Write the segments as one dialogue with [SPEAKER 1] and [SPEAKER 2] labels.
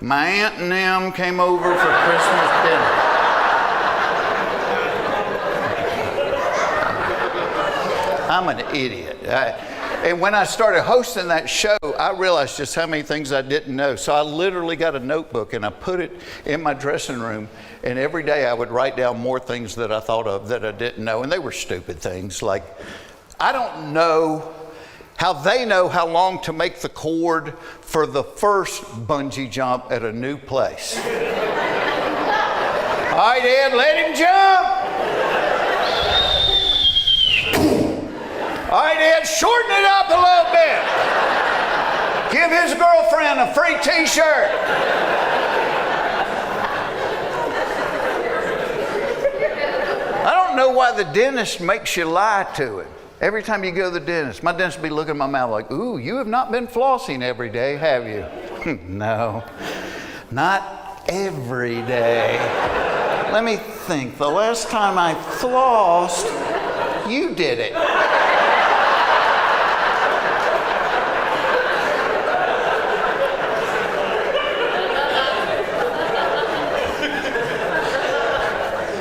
[SPEAKER 1] My aunt and them came over for Christmas dinner. I'm an idiot. And when I started hosting that show, I realized just how many things I didn't know. So I literally got a notebook and I put it in my dressing room. And every day I would write down more things that I thought of that I didn't know. And they were stupid things. Like, I don't know how they know how long to make the cord for the first bungee jump at a new place. All right, Ed, let him jump. All right, Ed, shorten it up a little bit. Give his girlfriend a free t-shirt. I don't know why the dentist makes you lie to him. Every time you go to the dentist, my dentist will be looking at my mouth like, ooh, you have not been flossing every day, have you? No, not every day. Let me think. The last time I flossed, you did it.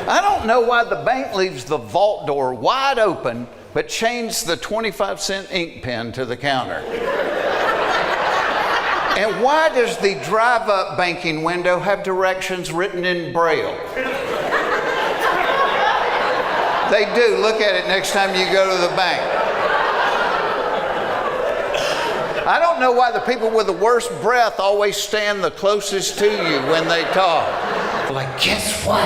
[SPEAKER 1] I don't know why the bank leaves the vault door wide open but change the 25-cent ink pen to the counter. And why does the drive-up banking window have directions written in Braille? They do. Look at it next time you go to the bank. I don't know why the people with the worst breath always stand the closest to you when they talk. They're like, guess what?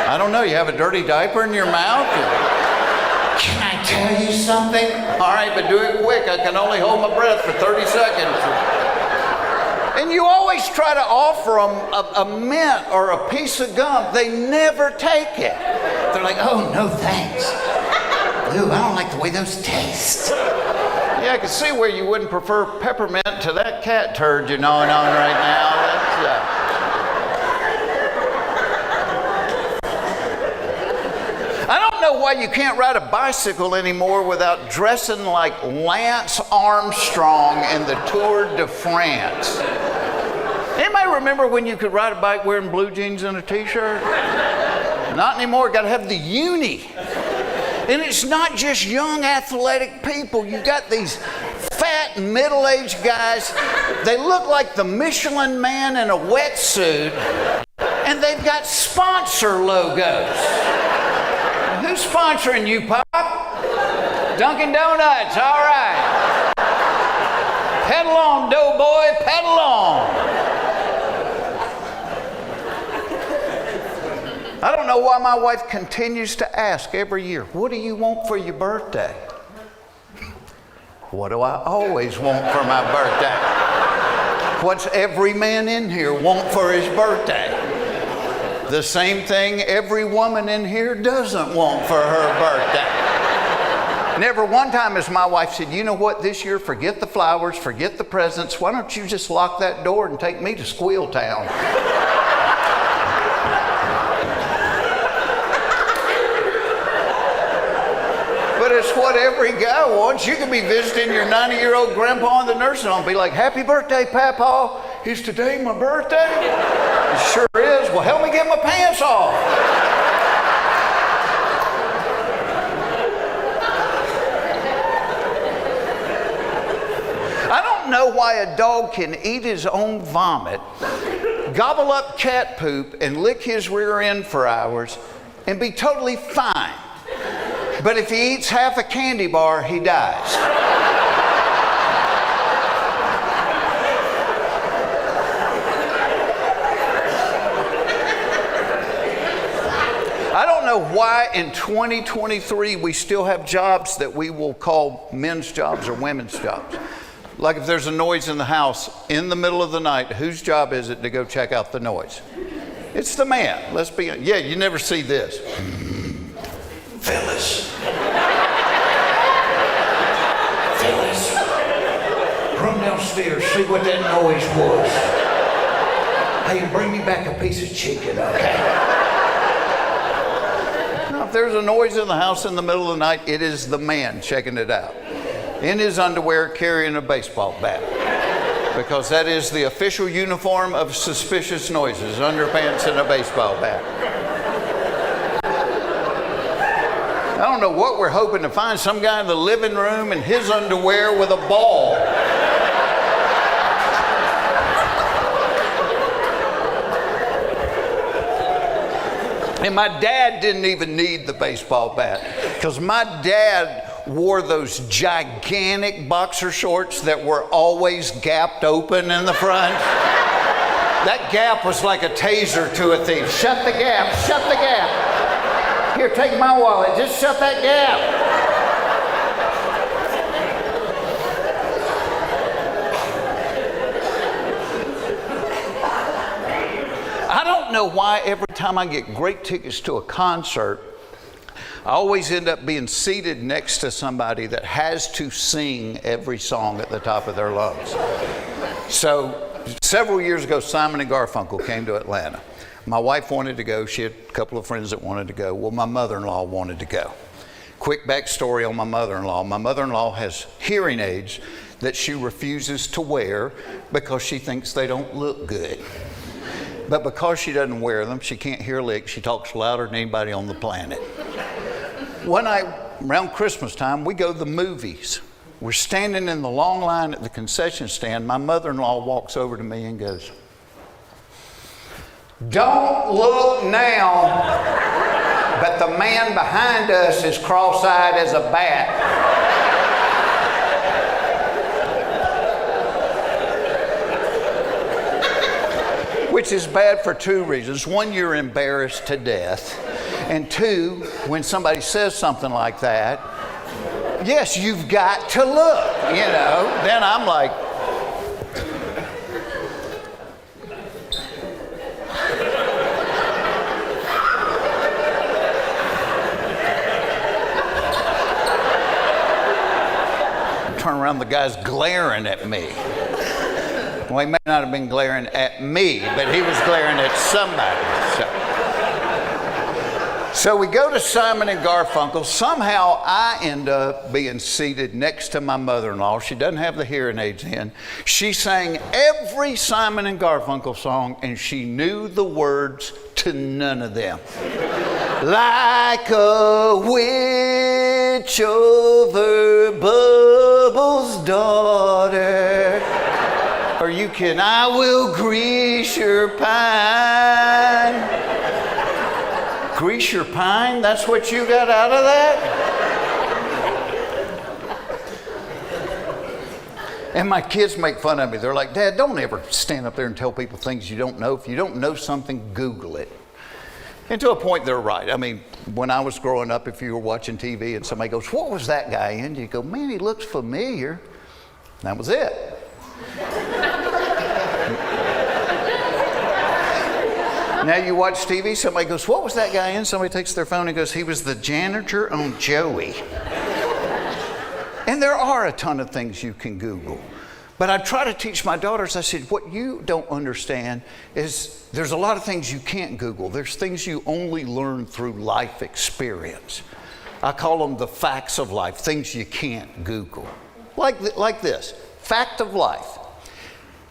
[SPEAKER 1] I don't know. You have a dirty diaper in your mouth? Can I tell you something? All right, but do it quick. I can only hold my breath for 30 seconds. And you always try to offer them a mint or a piece of gum. They never take it. They're like, oh, no thanks. Ooh, I don't like the way those taste. Yeah, I can see where you wouldn't prefer peppermint to that cat turd you're gnawing on right now. That's, I don't know why you can't ride a bicycle anymore without dressing like Lance Armstrong in the Tour de France. Anybody remember when you could ride a bike wearing blue jeans and a t-shirt? Not anymore. Got to have the uni. And it's not just young athletic people. You got these fat middle-aged guys. They look like the Michelin Man in a wetsuit, and they've got sponsor logos. Who's sponsoring you, Pop? Dunkin' Donuts, all right. Pedal on, doughboy, pedal on. I don't know why my wife continues to ask every year, what do you want for your birthday? What do I always want for my birthday? What's every man in here want for his birthday? The same thing every woman in here doesn't want for her birthday. Never one time has my wife said, you know what, this year, forget the flowers, forget the presents. Why don't you just lock that door and take me to Squeal Town? But it's what every guy wants. You could be visiting your 90-year-old grandpa in the nursing home and be like, happy birthday, Papa. Is today my birthday? It sure is. Well, help me get my pants off. I don't know why a dog can eat his own vomit, gobble up cat poop, and lick his rear end for hours and be totally fine. But if he eats half a candy bar, he dies. I don't know why in 2023 we still have jobs that we will call men's jobs or women's jobs. Like if there's a noise in the house in the middle of the night, whose job is it to go check out the noise? It's the man. Let's be honest. Yeah, you never see this. Phyllis. Phyllis. Run downstairs, see what that noise was. Hey, bring me back a piece of chicken, okay? Now, if there's a noise in the house in the middle of the night, it is the man checking it out. In his underwear, carrying a baseball bat. because that is the official uniform of suspicious noises, underpants and a baseball bat. I don't know what we're hoping to find, some guy in the living room in his underwear with a ball. And my dad didn't even need the baseball bat, because my dad wore those gigantic boxer shorts that were always gapped open in the front. That gap was like a taser to a thief. Shut the gap, shut the gap. Here, take my wallet, just shut that gap. I don't know why every time I get great tickets to a concert, I always end up being seated next to somebody that has to sing every song at the top of their lungs. So several years ago, Simon and Garfunkel came to Atlanta. My wife wanted to go. She had a couple of friends that wanted to go. Well, my mother-in-law wanted to go. Quick backstory on my mother-in-law. My mother-in-law has hearing aids that she refuses to wear because she thinks they don't look good. But because she doesn't wear them, she can't hear a lick. She talks louder than anybody on the planet. One night, around Christmas time, we go to the movies. We're standing in the long line at the concession stand. My mother-in-law walks over to me and goes, "Don't look now, but the man behind us is cross-eyed as a bat." Which is bad for two reasons. One, you're embarrassed to death. And two, when somebody says something like that, yes, you've got to look, you know. Then I'm like, turn around, the guy's glaring at me. Well, he may not have been glaring at me, but he was glaring at somebody. So we go to Simon and Garfunkel. Somehow I end up being seated next to my mother-in-law. She doesn't have the hearing aids in. She sang every Simon and Garfunkel song, and she knew the words to none of them. Like a witch over Bubble's daughter. Are you kidding? I will grease your pine. Grease your pine? That's what you got out of that? And my kids make fun of me. They're like, "Dad, don't ever stand up there and tell people things you don't know. If you don't know something, Google it." And to a point, they're right. I mean, when I was growing up, if you were watching TV and somebody goes, "What was that guy in?" You go, "Man, he looks familiar." That was it. Now you watch TV, somebody goes, "What was that guy in?" Somebody takes their phone and goes, "He was the janitor on Joey." And there are a ton of things you can Google. But I try to teach my daughters, I said, what you don't understand is there's a lot of things you can't Google. There's things you only learn through life experience. I call them the facts of life, things you can't Google. Like this, fact of life.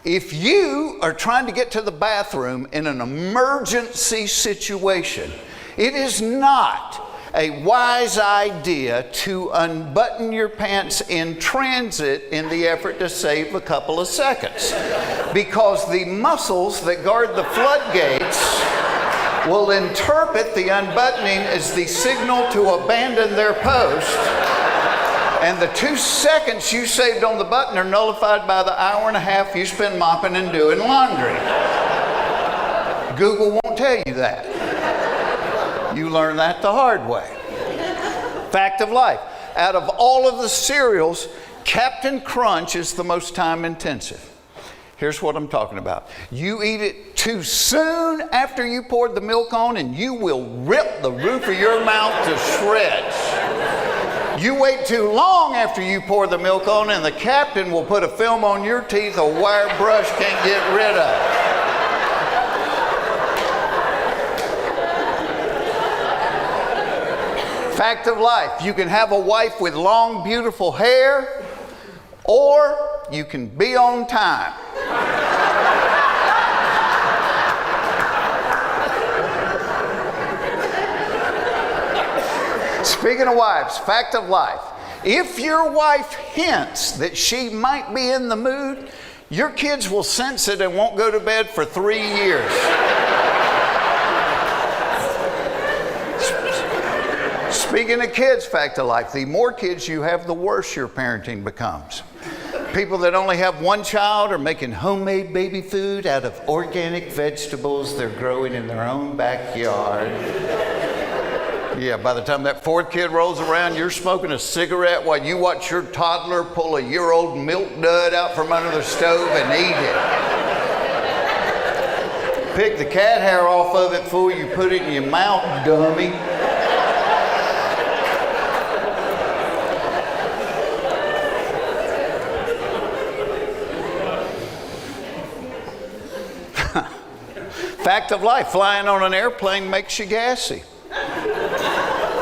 [SPEAKER 1] If you are trying to get to the bathroom in an emergency situation, it is not a wise idea to unbutton your pants in transit in the effort to save a couple of seconds. Because the muscles that guard the floodgates will interpret the unbuttoning as the signal to abandon their post. And the 2 seconds you saved on the button are nullified by the hour and a half you spend mopping and doing laundry. Google won't tell you that. You learn that the hard way. Fact of life. Out of all of the cereals, Captain Crunch is the most time intensive. Here's what I'm talking about. You eat it too soon after you poured the milk on and you will rip the roof of your mouth to shreds. You wait too long after you pour the milk on and the captain will put a film on your teeth a wire brush can't get rid of. Fact of life. You can have a wife with long, beautiful hair, or you can be on time. Speaking of wives, fact of life. If your wife hints that she might be in the mood, your kids will sense it and won't go to bed for 3 years. Speaking of kids, fact of life, the more kids you have, the worse your parenting becomes. People that only have one child are making homemade baby food out of organic vegetables they're growing in their own backyard. Yeah, by the time that fourth kid rolls around, you're smoking a cigarette while you watch your toddler pull a year-old milk dud out from under the stove and eat it. Pick the cat hair off of it before you put it in your mouth, dummy. Fact of life, flying on an airplane makes you gassy.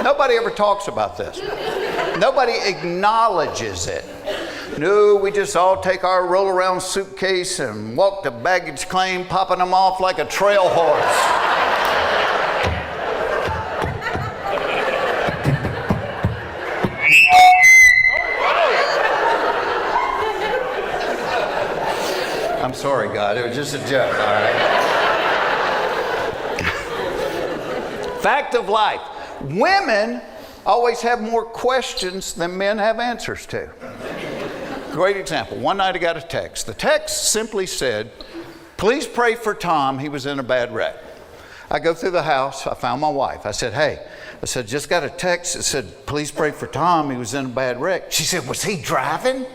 [SPEAKER 1] Nobody ever talks about this. Nobody acknowledges it. No, we just all take our roll-around suitcase and walk to baggage claim, popping them off like a trail horse. I'm sorry, God. It was just a joke, all right? Fact of life. Women always have more questions than men have answers to. Great example. One night I got a text. The text simply said, "Please pray for Tom. He was in a bad wreck." I go through the house. I found my wife. I said, "Hey," I said, "just got a text that said, 'Please pray for Tom. He was in a bad wreck.'" She said, "Was he driving?"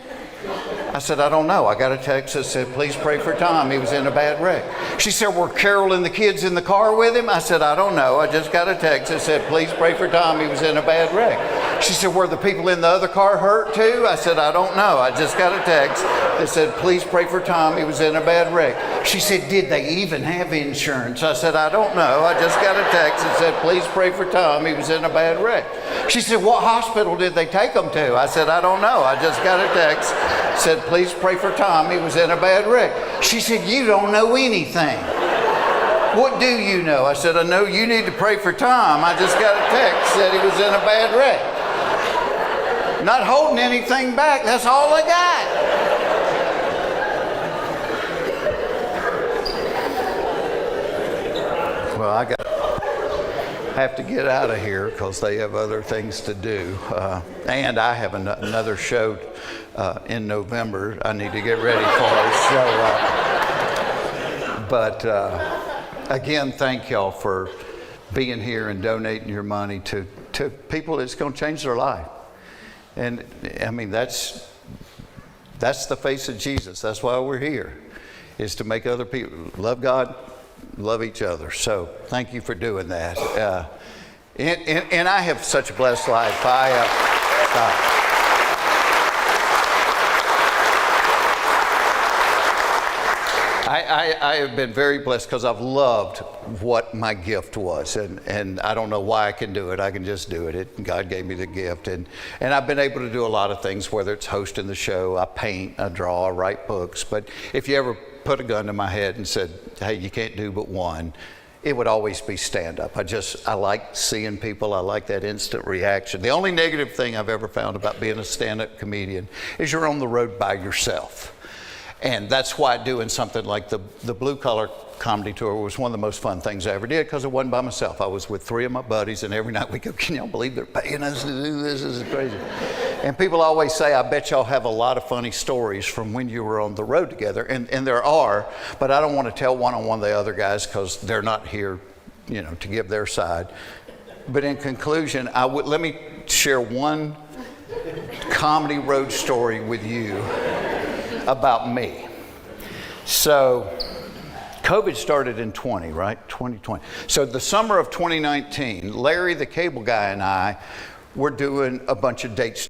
[SPEAKER 1] I said, "I don't know. I got a text that said, 'Please pray for Tom. He was in a bad wreck.'" She said, "Were Carol and the kids in the car with him?" I said, "I don't know. I just got a text that said, 'Please pray for Tom. He was in a bad wreck.'" She said, "Were the people in the other car hurt too?" I said, "I don't know. I just got a text that said, 'Please pray for Tom. He was in a bad wreck.'" She said, "Did they even have insurance?" I said, "I don't know. I just got a text that said, 'Please pray for Tom. He was in a bad wreck.'" She said, "What hospital did they take him to?" I said, "I don't know. I just got a text that said, 'Please pray for Tom. He was in a bad wreck.'" She said, "You don't know anything. What do you know?" I said, "I know you need to pray for Tom. I just got a text that he was in a bad wreck." Not holding anything back. That's all I got. Well, I have to get out of here because they have other things to do. And I have another show in November I need to get ready for. So, again, thank y'all for being here and donating your money to people that's going to change their life. And I mean, that's the face of Jesus. That's why we're here, is to make other people love God, love each other. So thank you for doing that. And I have such a blessed life. I have been very blessed because I've loved what my gift was, and I don't know why I can do it. I can just do it. God gave me the gift, and I've been able to do a lot of things, whether it's hosting the show, I paint, I draw, I write books. But if you ever put a gun to my head and said, "Hey, you can't do but one," it would always be stand-up. I like seeing people. I like that instant reaction. The only negative thing I've ever found about being a stand-up comedian is you're on the road by yourself. And that's why doing something like the Blue Collar Comedy Tour was one of the most fun things I ever did, because I wasn't by myself. I was with 3 of my buddies, and every night we go, "Can y'all believe they're paying us to do this? This is crazy." And people always say, "I bet y'all have a lot of funny stories from when you were on the road together." And there are, but I don't want to tell one-on-one the other guys because they're not here, to give their side. But in conclusion, let me share one comedy road story with you about me. So COVID started in 2020. So the summer of 2019, Larry, the cable guy, and I were doing a bunch of dates